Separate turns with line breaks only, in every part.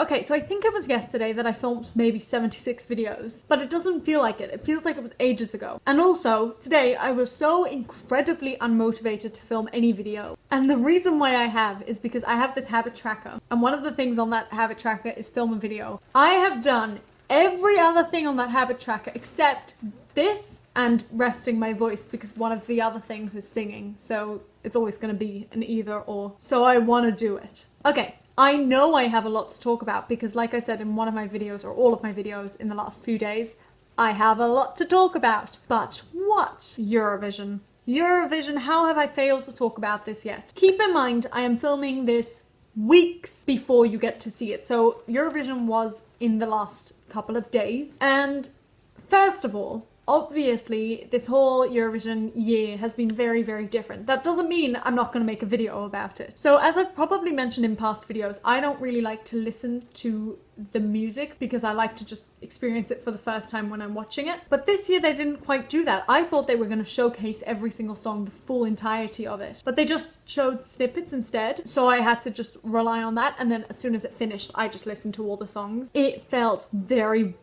Okay, so I think it was yesterday that I filmed maybe 76 videos, but it doesn't feel like it. It feels like it was ages ago. And also, today I was so incredibly unmotivated to film any video. And the reason why I have is because I have this habit tracker. And one of the things on that habit tracker is film a video. I have done every other thing on that habit tracker except this and resting my voice, because one of the other things is singing. So it's always going to be an either or. So I want to do it. Okay. I know I have a lot to talk about because, like I said in one of my videos, or all of my videos in the last few days, I have a lot to talk about. But what? Eurovision. Eurovision, how have I failed to talk about this yet? Keep in mind, I am filming this weeks before you get to see it. So Eurovision was in the last couple of days. And first of all, obviously, this whole Eurovision year has been very, very different. That doesn't mean I'm not going to make a video about it. So as I've probably mentioned in past videos, I don't really like to listen to the music because I like to just experience it for the first time when I'm watching it. But this year they didn't quite do that. I thought they were going to showcase every single song, the full entirety of it. But they just showed snippets instead. So I had to just rely on that. And then as soon as it finished, I just listened to all the songs. It felt very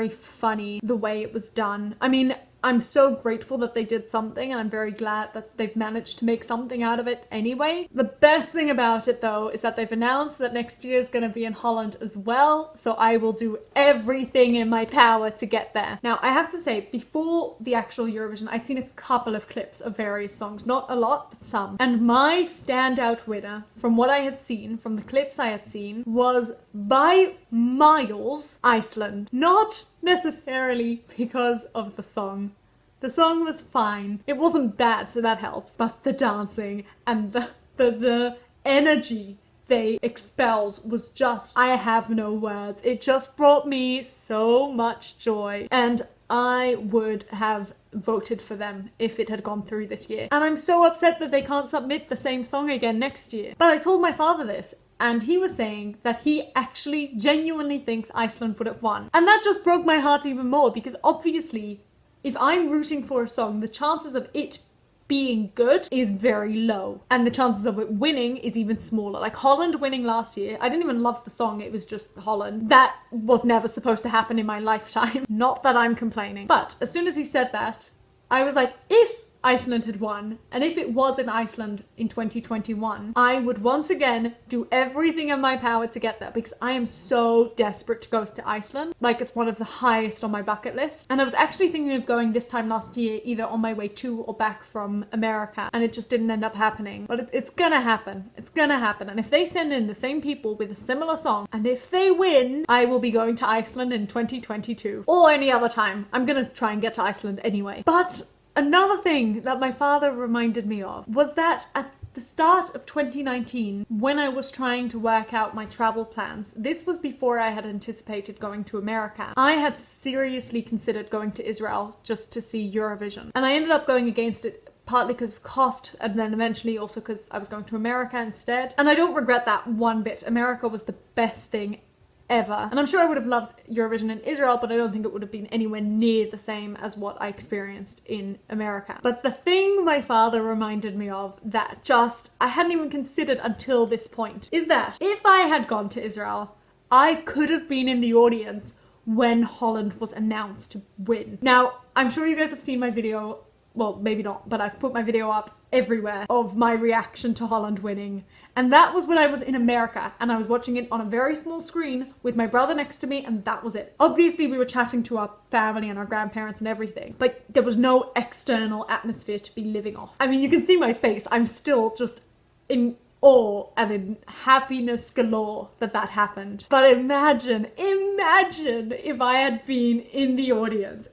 funny the way it was done. I mean, I'm so grateful that they did something, and I'm very glad that they've managed to make something out of it anyway. The best thing about it though is that they've announced that next year is going to be in Holland as well, so I will do everything in my power to get there. Now I have to say, before the actual Eurovision, I'd seen a couple of clips of various songs, not a lot, but some. And my standout winner, from what I had seen, from the clips I had seen, was by miles Iceland. Not necessarily because of the song. The song was fine. It wasn't bad, so that helps. But the dancing and the energy they expelled was just, I have no words. It just brought me so much joy. And I would have voted for them if it had gone through this year. And I'm so upset that they can't submit the same song again next year. But I told my father this, and he was saying that he actually genuinely thinks Iceland would have won. And that just broke my heart even more, because obviously, if I'm rooting for a song, the chances of it being good is very low. And the chances of it winning is even smaller. Like Holland winning last year, I didn't even love the song, it was just Holland. That was never supposed to happen in my lifetime. Not that I'm complaining. But as soon as he said that, I was like, if Iceland had won, and if it was in Iceland in 2021, I would once again do everything in my power to get there, because I am so desperate to go to Iceland. Like, it's one of the highest on my bucket list. And I was actually thinking of going this time last year, either on my way to or back from America, and it just didn't end up happening. But it's gonna happen. It's gonna happen. And if they send in the same people with a similar song, and if they win, I will be going to Iceland in 2022. Or any other time. I'm gonna try and get to Iceland anyway. But another thing that my father reminded me of was that at the start of 2019, when I was trying to work out my travel plans, this was before I had anticipated going to America, I had seriously considered going to Israel just to see Eurovision. And I ended up going against it, partly because of cost, and then eventually also because I was going to America instead. And I don't regret that one bit. America was the best thing ever. And I'm sure I would have loved Eurovision in Israel, but I don't think it would have been anywhere near the same as what I experienced in America. But the thing my father reminded me of that just I hadn't even considered until this point is that if I had gone to Israel, I could have been in the audience when Holland was announced to win. Now, I'm sure you guys have seen my video, well, maybe not, but I've put my video up everywhere of my reaction to Holland winning. And that was when I was in America, and I was watching it on a very small screen with my brother next to me, and that was it. Obviously, we were chatting to our family and our grandparents and everything, but there was no external atmosphere to be living off. I mean, you can see my face. I'm still just in awe and in happiness galore that happened. But imagine if I had been in the audience.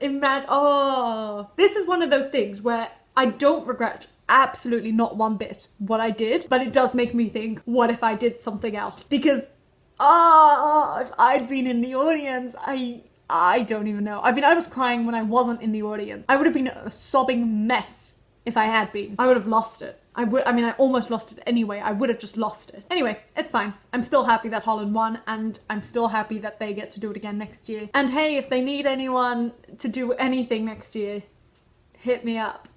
This is one of those things where I don't regret absolutely not one bit what I did, but it does make me think, what if I did something else? Because if I'd been in the audience, I don't even know. I mean, I was crying when I wasn't in the audience. I would have been a sobbing mess if I had been. I would have lost it. I almost lost it anyway. I would have just lost it. Anyway, it's fine. I'm still happy that Holland won, and I'm still happy that they get to do it again next year. And hey, if they need anyone to do anything next year, hit me up.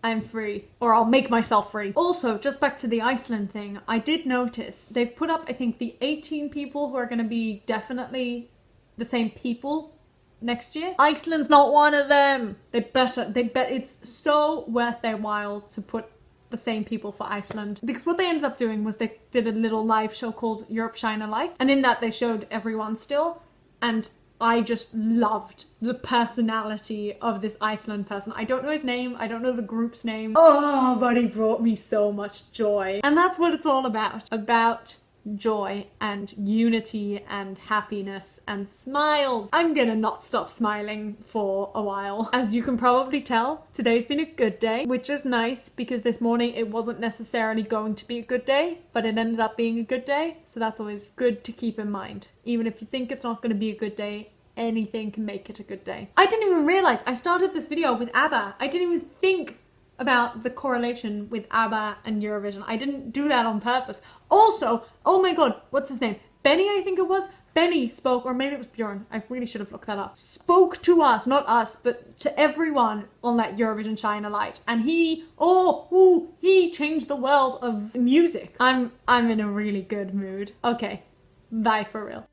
I'm free. Or I'll make myself free. Also, just back to the Iceland thing, I did notice they've put up, I think, the 18 people who are going to be definitely the same people next year. Iceland's not one of them. They bet it's so worth their while to put the same people for Iceland, because what they ended up doing was they did a little live show called Europe Shine a Light, and in that they showed everyone still, and I just loved the personality of this Iceland person. I don't know his name, I don't know the group's name, oh, but he brought me so much joy. And that's what it's all about joy and unity and happiness and smiles. I'm gonna not stop smiling for a while. As you can probably tell, today's been a good day, which is nice because this morning it wasn't necessarily going to be a good day, but it ended up being a good day, so that's always good to keep in mind. Even if you think it's not going to be a good day, anything can make it a good day. I didn't even realize I started this video with ABBA. I didn't even think about the correlation with ABBA and Eurovision. I didn't do that on purpose. Also, oh my god, what's his name? Benny, I think it was. Benny spoke, or maybe it was Bjorn. I really should have looked that up. Spoke to us, not us, but to everyone on that Eurovision Shine a Light. And he changed the world of music. I'm in a really good mood. Okay, bye for real.